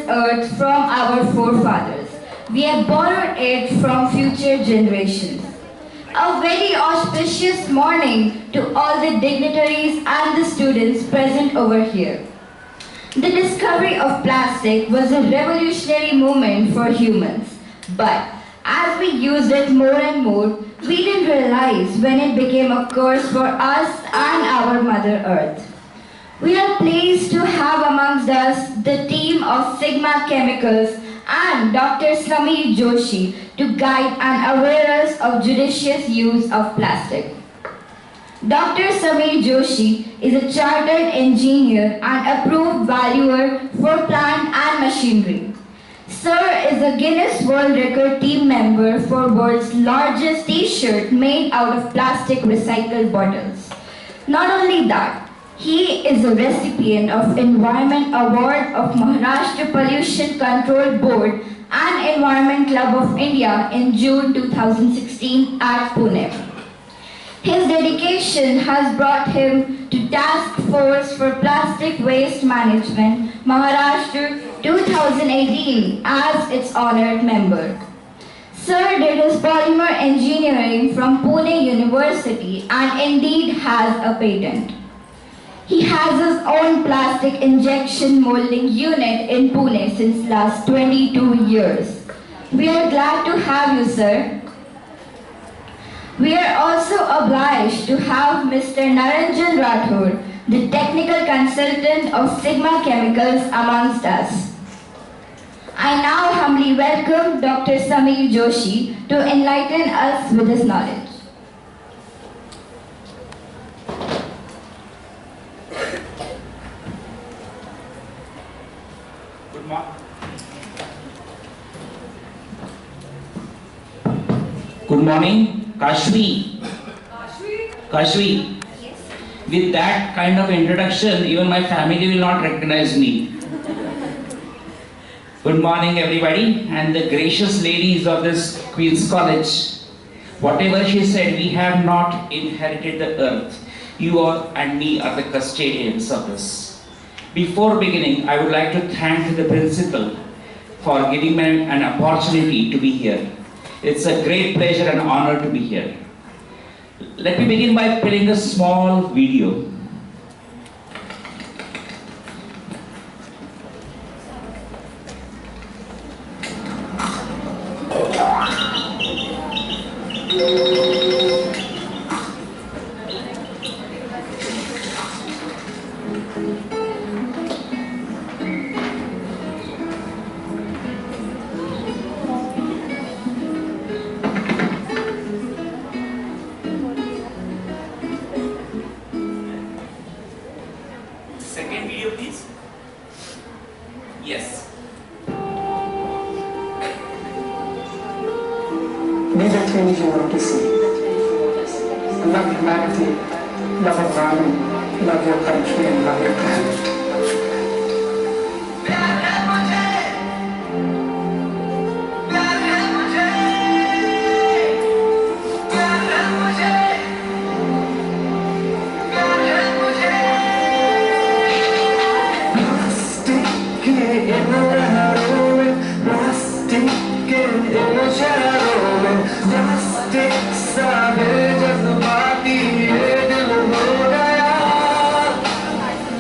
earth from our forefathers. We have borrowed it from future generations. A very auspicious morning to all the dignitaries and the students present over here. The discovery of plastic was a revolutionary moment for humans, but as we used it more and more, we didn't realize when it became a curse for us and our Mother Earth. We are pleased to have amongst us the team of Sigma Chemicals and Dr. Sameer Joshi to guide and aware us of judicious use of plastic. Dr. Sameer Joshi is a chartered engineer and approved valuer for plant and machinery. Sir is a Guinness World Record team member for world's largest t-shirt made out of plastic recycled bottles. Not only that, he is a recipient of Environment Award of Maharashtra Pollution Control Board and Environment Club of India in June 2016 at Pune. His dedication has brought him to Task Force for Plastic Waste Management, Maharashtra 2018 as its honored member. Sir did his polymer engineering from Pune University and indeed has a patent. He has his own plastic injection molding unit in Pune since last 22 years. We are glad to have you, sir. We are also obliged to have Mr. Naranjan Rathod, the technical consultant of Sigma Chemicals amongst us. I now humbly welcome Dr. Sameer Joshi to enlighten us with his knowledge. Good morning, Kashvi. Kashvi. Yes. With that kind of introduction, even my family will not recognize me. Good morning, everybody, and the gracious ladies of this Queen's College. Whatever she said, we have not inherited the earth. You all and me are the custodians of this. Before beginning, I would like to thank the principal for giving me an opportunity to be here. It's a great pleasure and honor to be here. Let me begin by playing a small video. Second video, please. Yes. These are things you want to see. Love humanity, love environment, love your country, and love your planet.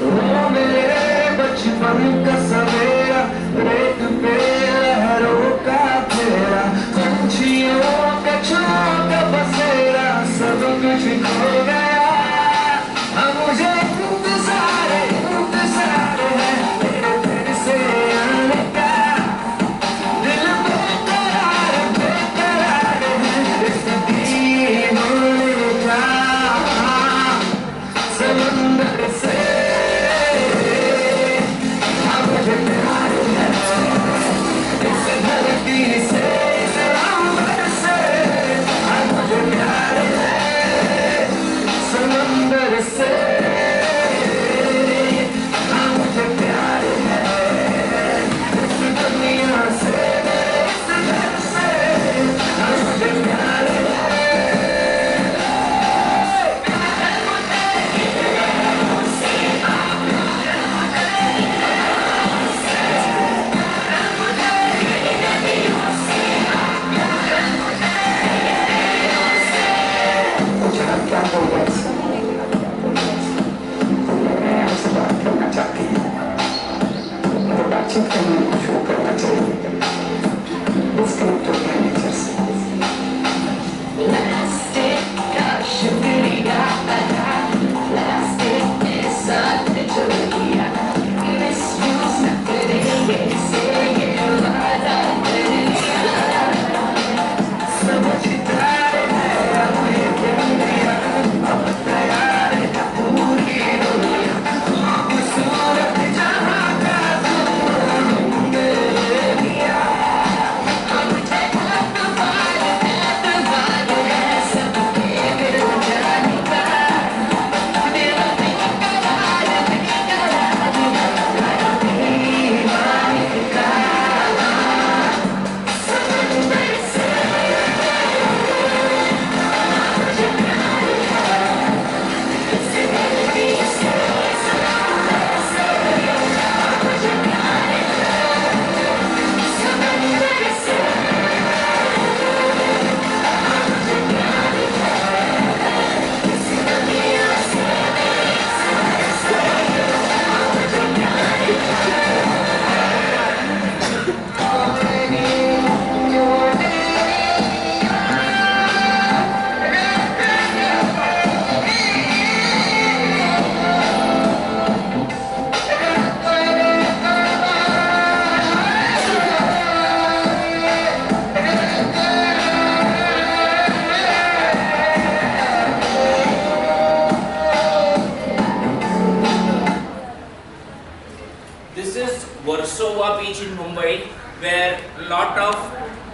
Oh, चेतन को शुरू करना चाहिए, disconnect हो गया nature से।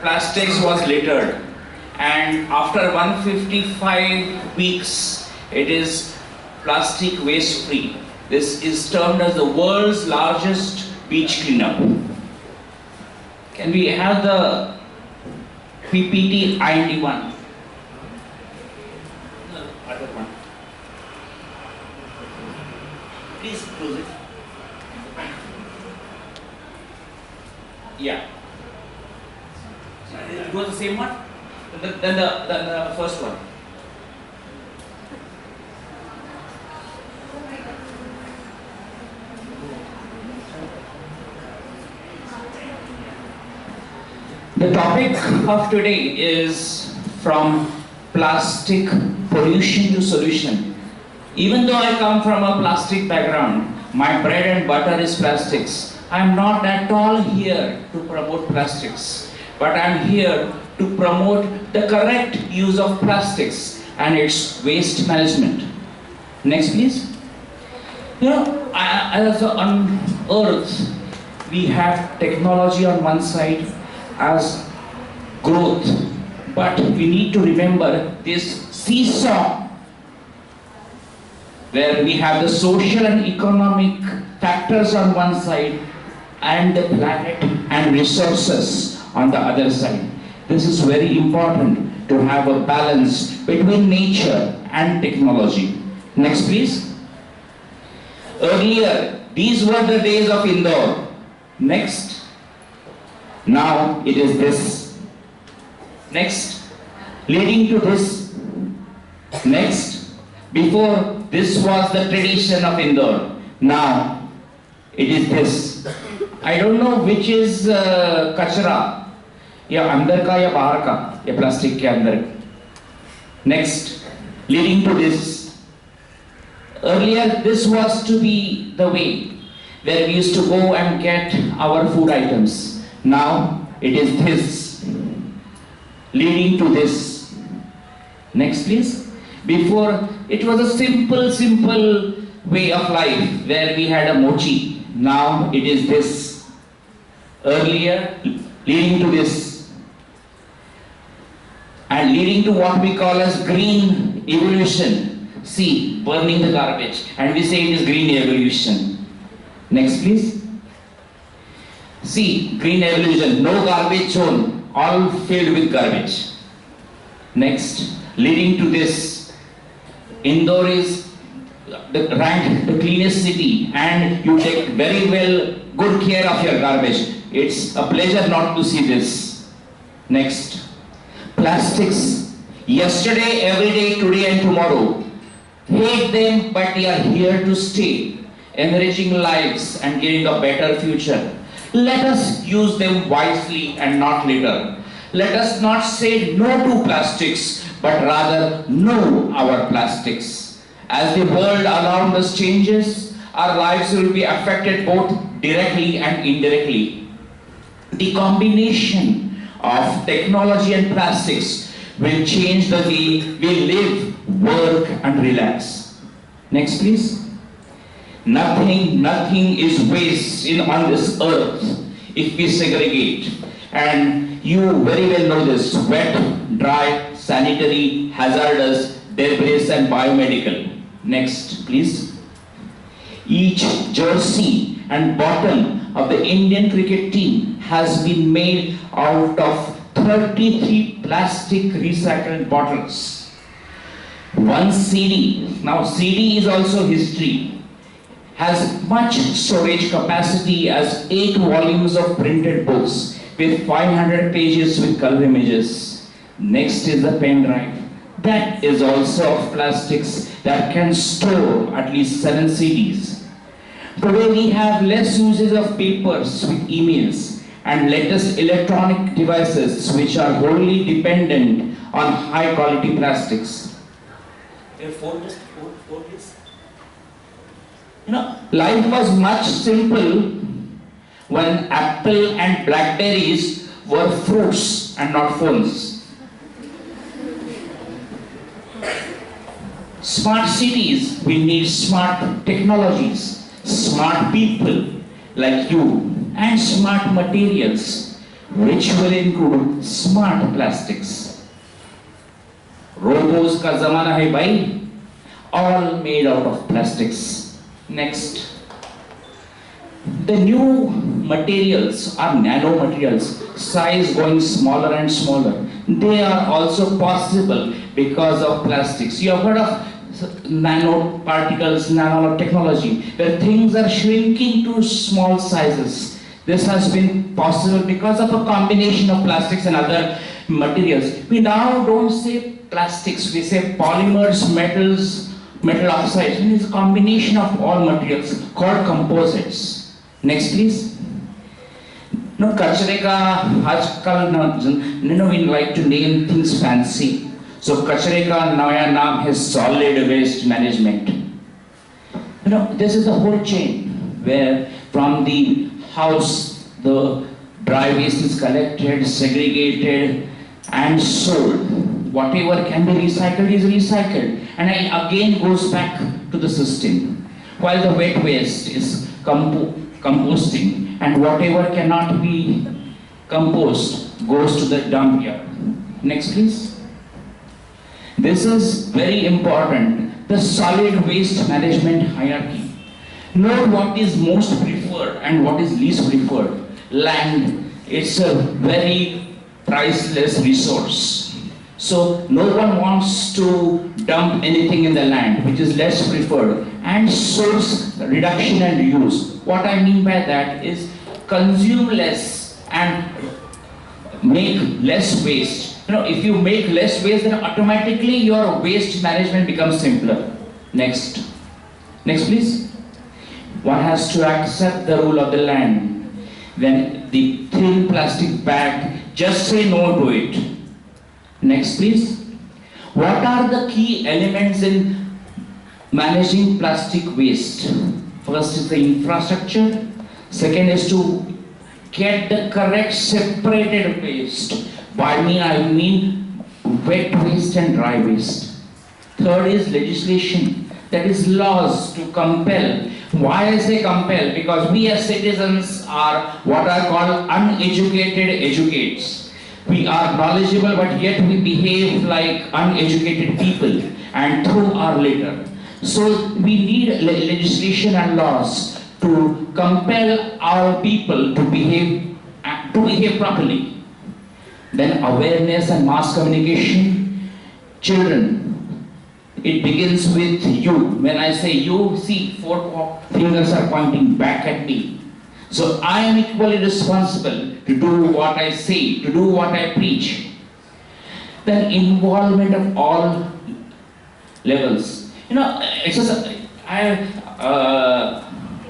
Plastics was littered, and after 155 weeks it is plastic waste free. This is termed as the world's largest beach cleanup. Can we have the PPT IND one? No, other one. Please close it. Yeah. It was the same one? Then the first one. The topic of today is from plastic pollution to solution. Even though I come from a plastic background, my bread and butter is plastics. I am not at all here to promote plastics, but I am here to promote the correct use of plastics and its waste management. Next, please. You know, as on Earth, we have technology on one side as growth, but we need to remember this seesaw where we have the social and economic factors on one side and the planet and resources on the other side. This is very important to have a balance between nature and technology. Next, please. Earlier, these were the days of Indore. Next. Now it is this. Next. Leading to this. Next. Before, this was the tradition of Indore. Now it is this. I don't know which is kachra. या अंदर का या बाहर का या plastic के अंदर. Next, leading to this. Earlier, this was to be the way where we used to go and get our food items. Now it is this, leading to this. Next, please. Before, it was a simple way of life where we had a mochi. Now it is this. Earlier, leading to this. And leading to what we call as green evolution. See, burning the garbage. And we say it is green evolution. Next, please. See, green evolution, no garbage zone, all filled with garbage. Next, leading to this. Indore is ranked the cleanest city, and you take very well good care of your garbage. It's a pleasure not to see this. Next. Plastics, yesterday, every day, today and tomorrow. Hate them, but they are here to stay, enriching lives and giving a better future. Let us use them wisely and not litter. Let us not say no to plastics, but rather know our plastics. As the world around us changes, our lives will be affected both directly and indirectly. The combination of technology and plastics will change the way we live, work and relax. Next please. Nothing is waste on this earth if we segregate. And you very well know this: wet, dry, sanitary, hazardous, debris and biomedical. Next please. Each jersey and bottom of the Indian cricket team has been made out of 33 plastic recycled bottles. One CD, now CD is also history, has much storage capacity as 8 volumes of printed books with 500 pages with color images. Next is the pen drive. That is also of plastics that can store at least 7 CDs. Today we have less uses of papers with emails and latest electronic devices which are wholly dependent on high quality plastics. Life was much simple when apple and blackberries were fruits and not phones. Smart cities, we need smart technologies, smart people like you, and smart materials, which will include smart plastics. Robos ka zamana hai bhai, all made out of plastics. Next. The new materials are nanomaterials, size going smaller and smaller. They are also possible because of plastics. You have heard of nanoparticles, nanotechnology, where things are shrinking to small sizes. This has been possible because of a combination of plastics and other materials. We now don't say plastics, we say polymers, metals, metal oxides. It's a combination of all materials called composites. Next please. No, kachre ka aajkal we like to name things fancy. So kachre ka naya naam is solid waste management. This is the whole chain where from the house the dry waste is collected, segregated and sold. Whatever can be recycled is recycled and it again goes back to the system. While the wet waste is composting and whatever cannot be composed goes to the dump yard. Next please. This is very important, the solid waste management hierarchy. Note what is most preferred and what is least preferred. Land, it's a very priceless resource. So no one wants to dump anything in the land, which is less preferred. And source reduction and reuse. What I mean by that is consume less and make less waste. If you make less waste, then automatically your waste management becomes simpler. Next. Next please. One has to accept the rule of the land. When the thin plastic bag, just say no to it. Next please. What are the key elements in managing plastic waste? First is the infrastructure. Second is to get the correct separated waste. By me I mean wet waste and dry waste. Third is legislation. That is laws to compel. Why I say compel? Because we as citizens are what are called uneducated educates. We are knowledgeable but yet we behave like uneducated people and throw our litter. So we need legislation and laws to compel our people to behave properly. Then awareness and mass communication. Children, it begins with you. When I say you, see 4 fingers are pointing back at me. So I am equally responsible to do what I say, to do what I preach. Then involvement of all levels. It's just, I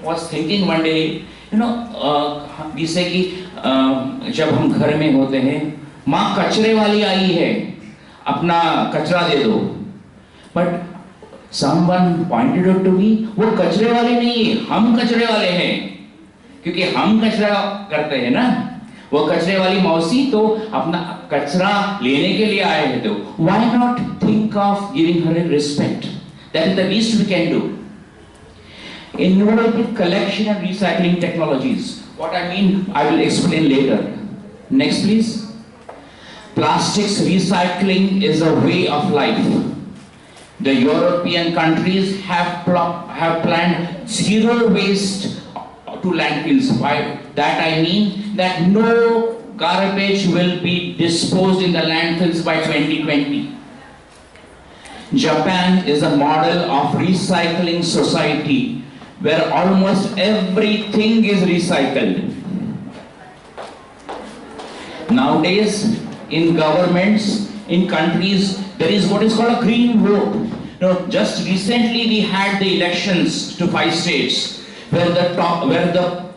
was thinking one day, you know जैसे कि जब हम घर में होते हैं, माँ कचरे वाली आई है, अपना कचरा दे दो, but someone pointed out to me, वो कचरे वाले नहीं है, हम कचरे वाले हैं, क्योंकि हम कचरा करते हैं ना। वो कचरे वाली मौसी तो अपना कचरा लेने के लिए आए हैं, तो why not think of giving her respect? That is the least we can do. Innovative collection and recycling technologies. What I mean, I will explain later. Next, please. Plastics recycling is a way of life. The European countries have planned zero waste to landfills. By that I mean that no garbage will be disposed in the landfills by 2020. Japan is a model of recycling society where almost everything is recycled. Nowadays, in governments, in countries, there is what is called a green vote. You know, just recently we had the elections to 5 states where the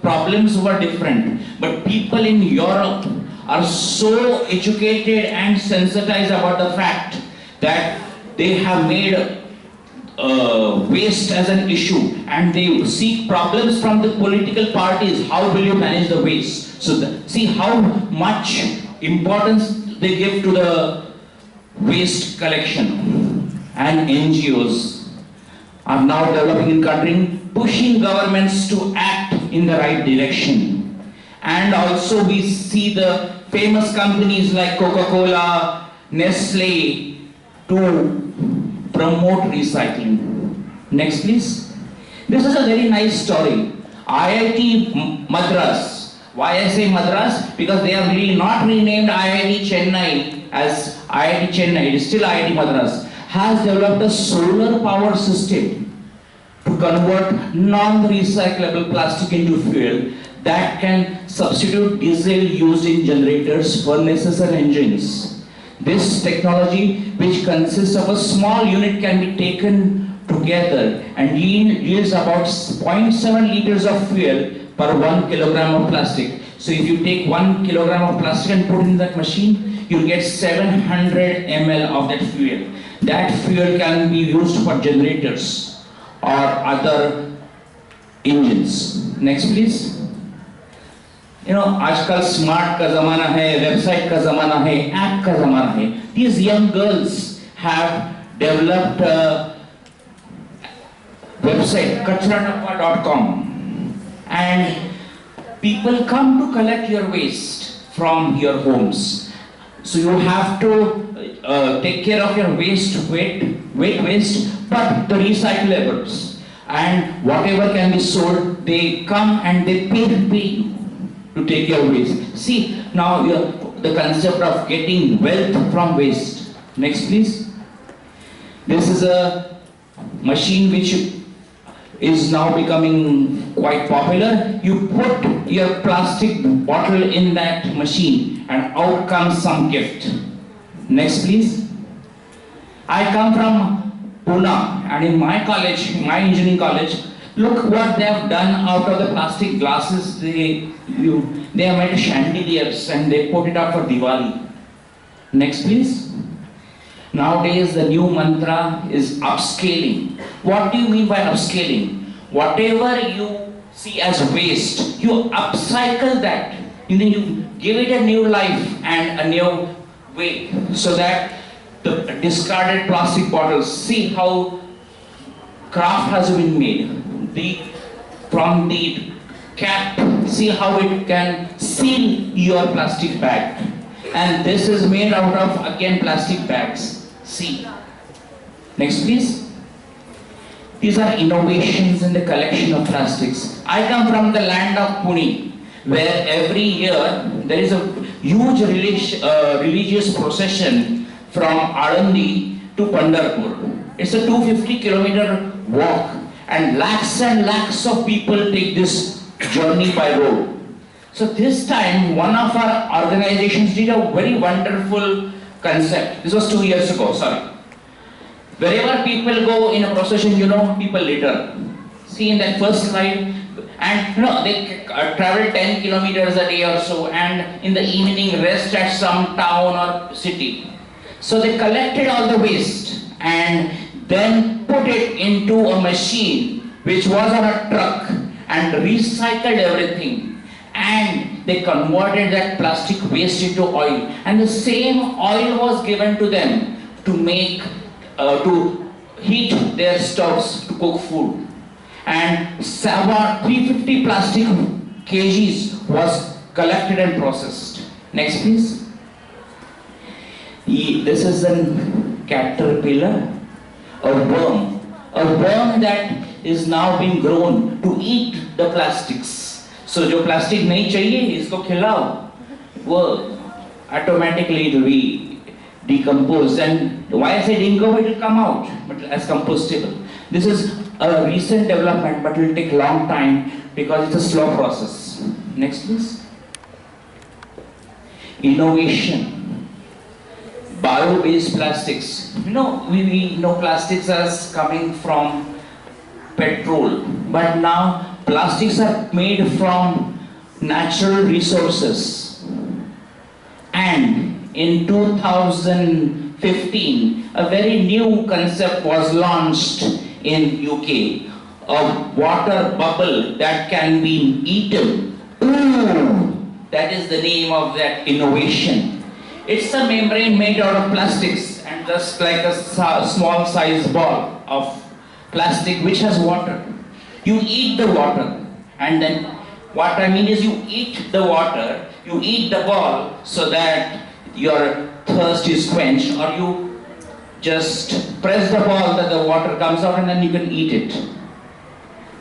problems were different, but people in Europe are so educated and sensitized about the fact that they have made waste as an issue, and they seek problems from the political parties. How will you manage the waste? So see how much importance they give to the waste collection. And NGOs are now developing in country, pushing governments to act in the right direction. And also we see the famous companies like Coca-Cola, Nestle to promote recycling. Next, please. This is a very nice story. IIT Madras. Why I say Madras? Because they have really not renamed IIT Chennai as IIT Chennai. It is still IIT Madras. Has developed a solar power system to convert non-recyclable plastic into fuel that can substitute diesel used in generators, furnaces, and engines. This technology, which consists of a small unit, can be taken together and yields about 0.7 liters of fuel per 1 kilogram of plastic. So if you take 1 kilogram of plastic and put it in that machine, you'll get 700 ml of that fuel. That fuel can be used for generators or other engines. Next, please. You know, आजकल smart का जमाना है, website का जमाना है, app का जमाना है. These young girls have developed a website, kachradabba.com, and people come to collect your waste from your homes. So you have to take care of your waste, wet waste, but the recyclables and whatever can be sold, they come and they pay you to take your waste. See, now the concept of getting wealth from waste. Next, please. This is a machine which is now becoming quite popular. You put your plastic bottle in that machine and out comes some gift. Next, please. I come from Pune, and in my college, my engineering college, look what they have done out of the plastic glasses. They have made chandeliers and they put it up for Diwali. Next, please. Nowadays, the new mantra is upscaling. What do you mean by upscaling? Whatever you see as waste, you upcycle that. You give it a new life and a new way, so that the discarded plastic bottles, see how craft has been made. From the cap, see how it can seal your plastic bag, and this is made out of again plastic bags. See. Next, please. These are innovations in the collection of plastics. I come from the land of Pune, where every year there is a huge religious procession from Alandi to Pandharpur. It's a 250-kilometer walk. And lakhs of people take this journey by road. So this time, one of our organizations did a very wonderful concept. This was 2 years ago, sorry. Wherever people go in a procession, people litter. See in that first slide, And they travel 10 kilometers a day or so, and in the evening rest at some town or city. So they collected all the waste and then put it into a machine which was on a truck and recycled everything, and they converted that plastic waste into oil, and the same oil was given to them to make to heat their stoves to cook food. And about 350 plastic kgs was collected and processed. Next please. This is a caterpillar, a worm that is now being grown to eat the plastics. So जो plastic नहीं चाहिए इसको खिलाओ, वो automatically it will be decomposed. And why I say decompose, it will come out but as compostable. This is a recent development, but it will take a long time because it's a slow process. Next please. Innovation. Bio-based plastics. We know plastics as coming from petrol, but now plastics are made from natural resources. And in 2015, a very new concept was launched in UK, a water bubble that can be eaten. Ooh, that is the name of that innovation. It's a membrane made out of plastics and just like a small size ball of plastic which has water. You eat the water, and then what I mean is you eat the water, you eat the ball so that your thirst is quenched, or you just press the ball that the water comes out and then you can eat it.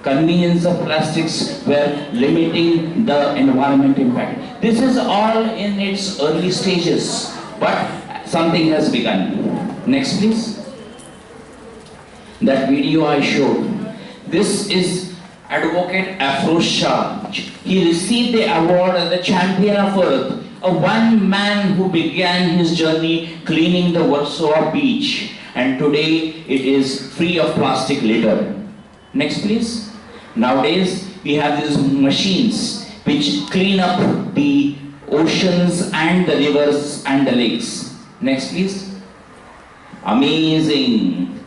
Convenience of plastics were limiting the environment impact. This is all in its early stages, but something has begun. Next please. That video I showed. This is Advocate Afroz Shah. He received the award as the Champion of Earth, a one man who began his journey cleaning the Warsaw beach, and today it is free of plastic litter. Next please. Nowadays we have these machines which clean up the oceans and the rivers and the lakes. Next please. Amazing.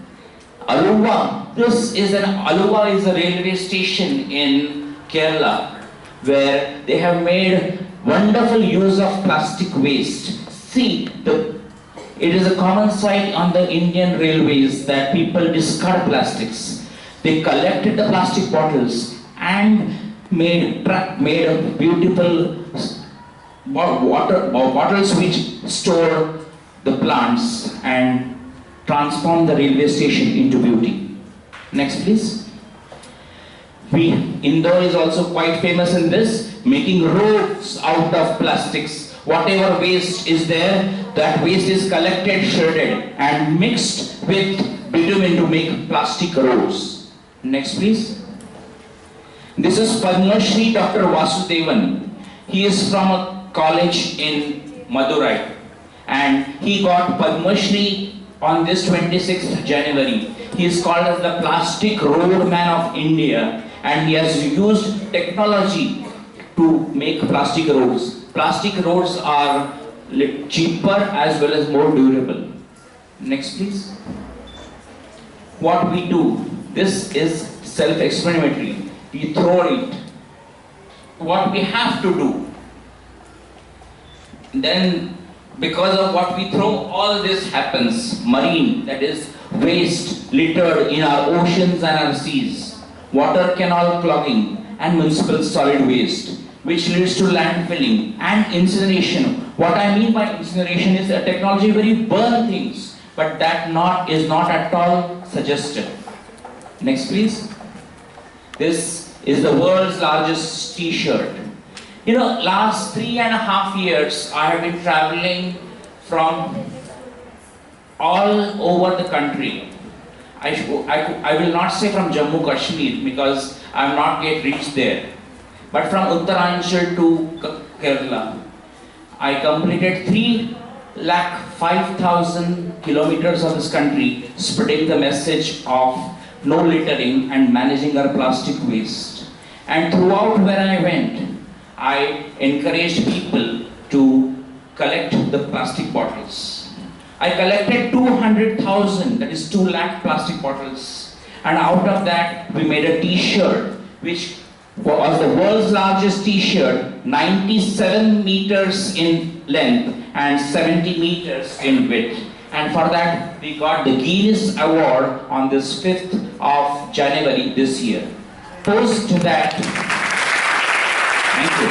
Aluva. Aluva is a railway station in Kerala where they have made wonderful use of plastic waste. See, it is a common sight on the Indian railways that people discard plastics. They collected the plastic bottles and made beautiful water bottles which store the plants and transform the railway station into beauty. Next please. Indore is also quite famous in this, making roads out of plastics. Whatever waste is there, that waste is collected, shredded and mixed with bitumen to make plastic roads. Next please. This is Padma Shri Dr. Vasudevan. He is from a college in Madurai and he got Padma Shri on this 26th January. He is called as the Plastic Roadman of India, and he has used technology to make plastic roads. Plastic roads are cheaper as well as more durable. Next please. What we do, this is self-explanatory. We throw it. What we have to do. Then because of what we throw, all this happens. Marine, that is waste littered in our oceans and our seas. Water canal clogging and municipal solid waste, which leads to landfilling and incineration. What I mean by incineration is a technology where you burn things, but that is not at all suggested. Next please. This is the world's largest t-shirt. Last 3.5 years I have been traveling from all over the country. I will not say from Jammu Kashmir because I have not yet reached there, but from Uttaranchal to Kerala. I completed 3,05,000 kilometers of this country, spreading the message of no littering and managing our plastic waste. And throughout where I went, I encouraged people to collect the plastic bottles. I collected 200,000, that is 2 lakh plastic bottles. And out of that, we made a t-shirt, which was the world's largest t-shirt, 97 meters in length and 70 meters in width. And for that, we got the Guinness Award on this 5th of January this year. Post that, thank you.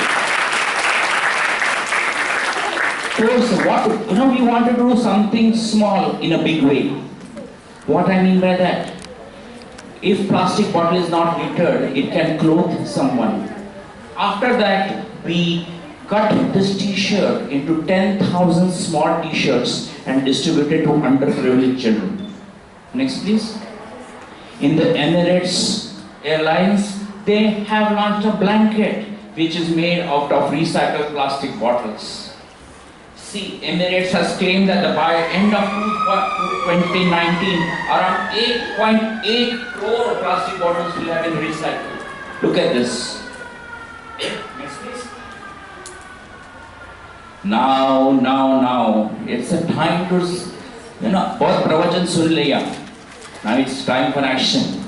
Post, we want to do something small in a big way. What I mean by that? If plastic bottle is not littered, it can clothe someone. After that, we cut this t-shirt into 10,000 small t-shirts and distributed to underprivileged children. Next please. In the Emirates Airlines, they have launched a blanket which is made out of recycled plastic bottles. See, Emirates has claimed that by end of 2019, around 8.8 crore plastic bottles will have been recycled. Look at this. Next please. Now, it's a time to, both pravachan sun liya. Now it's time for action.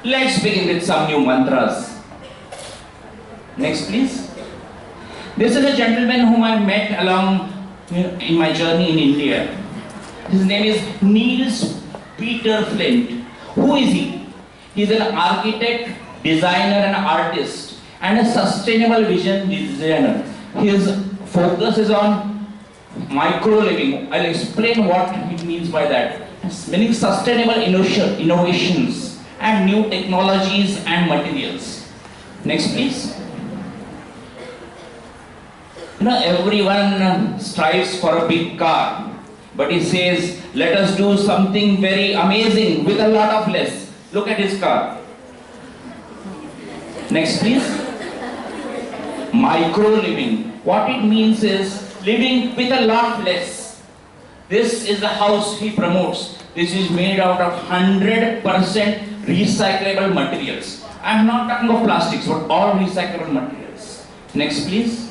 Let's begin with some new mantras. Next please. This is a gentleman whom I met along in my journey in India. His name is Niels Peter Flint. Who is he? He is an architect, designer and artist and a sustainable vision designer. His focus is on micro living. I'll explain what it means by that. Meaning sustainable innovations and new technologies and materials. Next please. Everyone strives for a big car, but he says, let us do something very amazing with a lot of less. Look at his car. Next please. Micro living. What it means is living with a lot less. This is the house he promotes. This is made out of 100% recyclable materials. I am not talking of plastics, but all recyclable materials. Next please.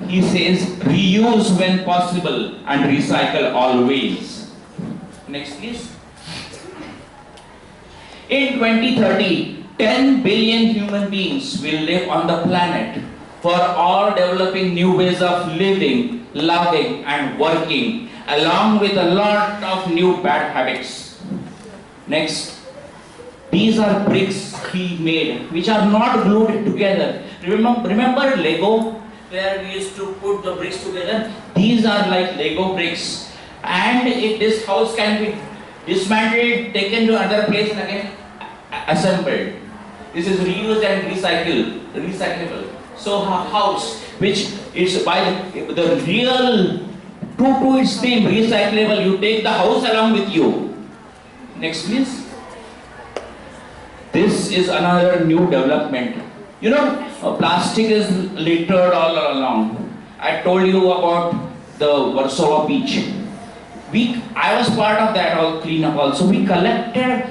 He says, reuse when possible and recycle always. Next please. In 2030, 10 billion human beings will live on the planet, for all developing new ways of living, loving and working, along with a lot of new bad habits. Next. These are bricks he made, which are not glued together. Remember Lego? Where we used to put the bricks together. These are like Lego bricks, and if this house can be dismantled, taken to another place and again assembled. This is reused and recyclable. So a house which is by the real to its name, recyclable, you take the house along with you. Next please. This is another new development. Plastic is littered all along. I told you about the Warsaw beach. I was part of that all cleanup also. We collected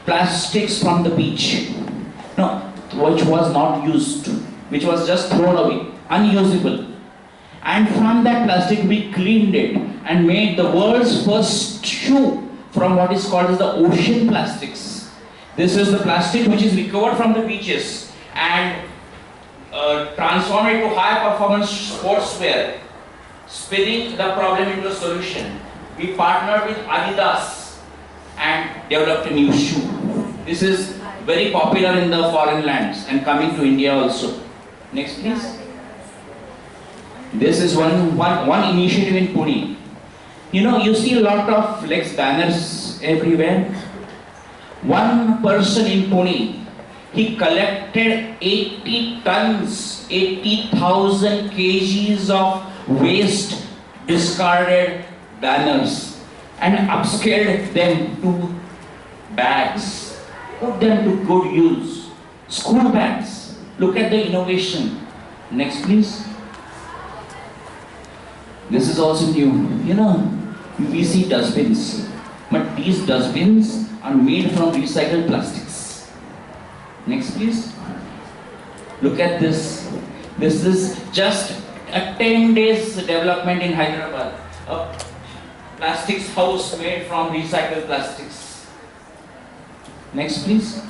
plastics from the beach, which was not used, which was just thrown away, unusable. And from that plastic we cleaned it and made the world's first shoe from what is called as the ocean plastics. This is the plastic which is recovered from the beaches and transformed into high performance sportswear, spinning the problem into a solution. We partnered with Adidas and developed a new shoe. This is very popular in the foreign lands and coming to India also. Next please. This is one initiative in Pune. You see a lot of flex banners everywhere. One person in Pune, he collected 80 tons, 80,000 kgs of waste discarded banners and upscaled them to bags, put them to good use. School bags. Look at the innovation. Next please. This is also new. We see dustbins, but these dustbins are made from recycled plastics. Next please. Look at this. This is just a 10 days development in Hyderabad. A plastics house made from recycled plastics. Next please.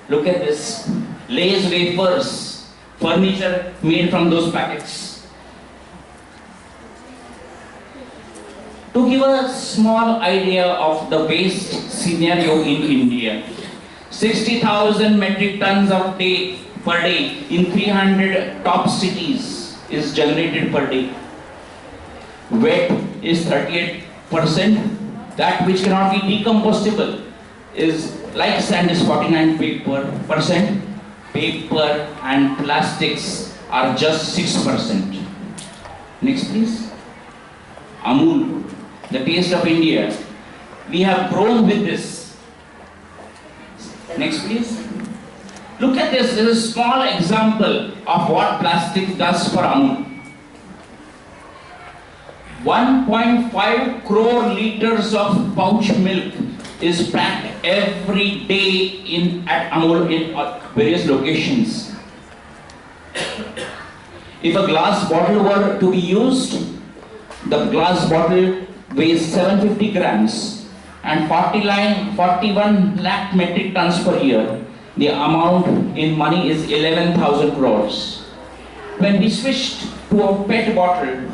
Look at this. Lay's wafers, furniture made from those packets. To give a small idea of the waste scenario in India, 60,000 metric tons of per day in 300 top cities is generated per day. Wet is 38%. That which cannot be decomposable is like sand is 49%. Paper and plastics are just 6%. Next please. Amul, the taste of India. We have grown with this. Next please. Look at this. This is a small example of what plastic does for Amul. 1.5 crore liters of pouch milk is packed every day at Amul in various locations. If a glass bottle were to be used, the glass bottle weighs 750 grams and 41 lakh metric tons per year. The amount in money is 11,000 crores. When we switched to a PET bottle,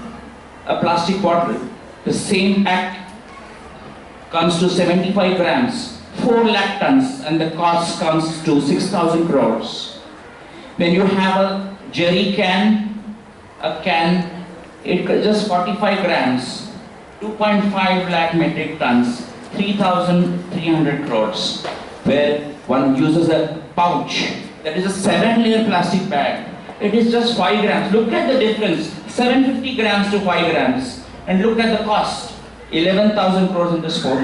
a plastic bottle, the same pack comes to 75 grams, 4 lakh tons, and the cost comes to 6,000 crores. When you have a jerry can, it just 45 grams, 2.5 lakh metric tons, 3,300 crores. Where one uses a pouch, that is a 7-layer plastic bag, it is just 5 grams. Look at the difference, 750 grams to 5 grams. And look at the cost, 11,000 crores in this 4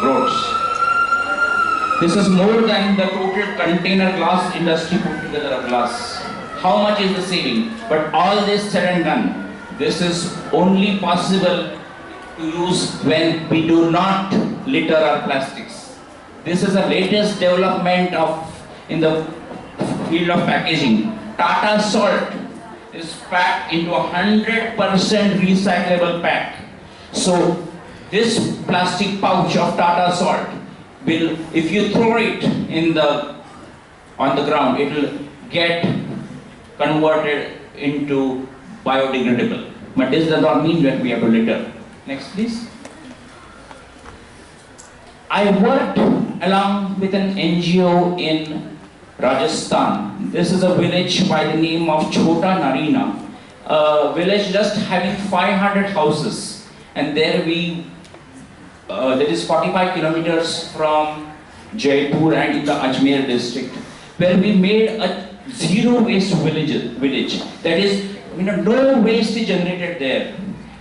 crores. This is more than the total container glass industry put together of glass. How much is the saving? But all this said and done, this is only possible to use when we do not litter our plastics. This is the latest development in the field of packaging. Tata Salt is packed into 100% recyclable pack. So this plastic pouch of Tata Salt will, if you throw it on the ground, it will get converted into biodegradable. But this does not mean that we have to litter. Next please. I worked along with an NGO in Rajasthan. This is a village by the name of Chota Narina. A village just having 500 houses. And there that is 45 kilometers from Jaipur and in the Ajmer district, where we made a zero waste village. That is, no waste is generated there.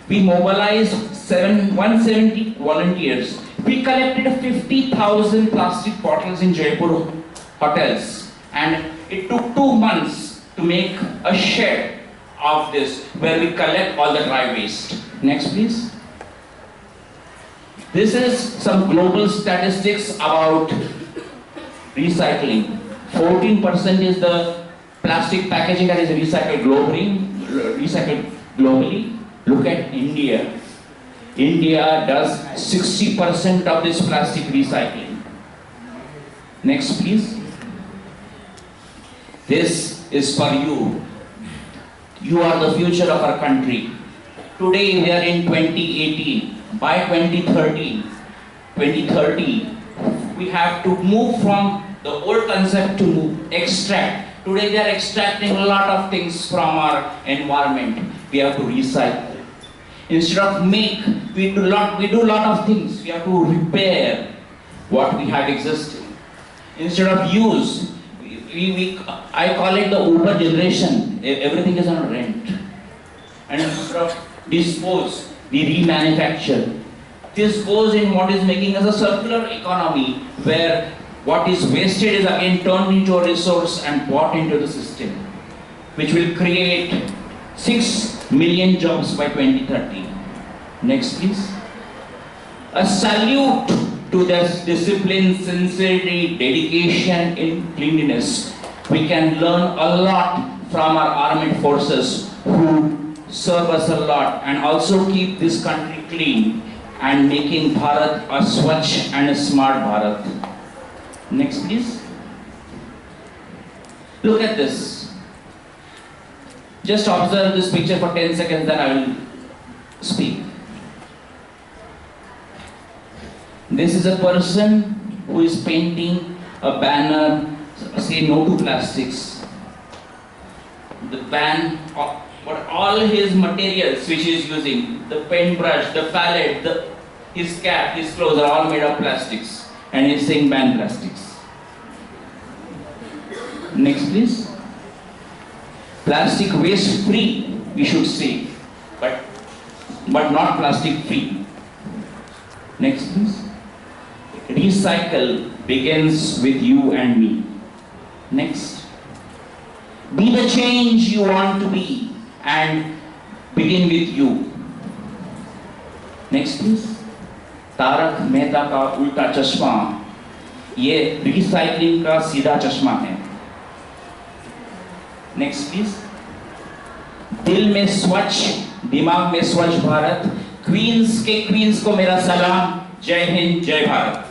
We mobilized 170 volunteers. We collected 50,000 plastic bottles in Jaipur hotels, and it took 2 months to make a shed of this where we collect all the dry waste. Next please. This is some global statistics about recycling. 14% is the plastic packaging that is recycled globally. Look at India. India does 60% of this plastic recycling. Next please. This is for you. You are the future of our country. Today we are in 2018. By 2030, we have to move from the old concept to extract. Today they are extracting a lot of things from our environment. We have to recycle. Instead of make, we do a lot of things. We have to repair what we have existing. Instead of use, I call it the Uber generation. Everything is on rent. And instead of dispose, we remanufacture. This goes in what is making us a circular economy, where what is wasted is again turned into a resource and brought into the system, which will create 6 million jobs by 2030. Next please. A salute to this discipline, sincerity, dedication in cleanliness, we can learn a lot from our armed forces who serve us a lot and also keep this country clean and making Bharat a Swachh and a smart Bharat. Next please. Look at this. Just observe this picture for 10 seconds, then I will speak. This is a person who is painting a banner, say no to plastics. The ban, but all his materials which he is using, the paintbrush, the palette, his cap, his clothes are all made of plastics. And he is saying ban plastics. Next please. Plastic waste free, we should say, but not plastic free. Next please. Recycle begins with you and me. Next. Be the change you want to be and begin with you. Next please. Tarak Mehta का उल्टा चश्मा, ये recycling का सीधा चश्मा है. Next please. दिल में स्वच्छ, दिमाग में स्वच्छ भारत. क्वींस के क्वींस को मेरा सलाम. जय हिंद, जय भारत.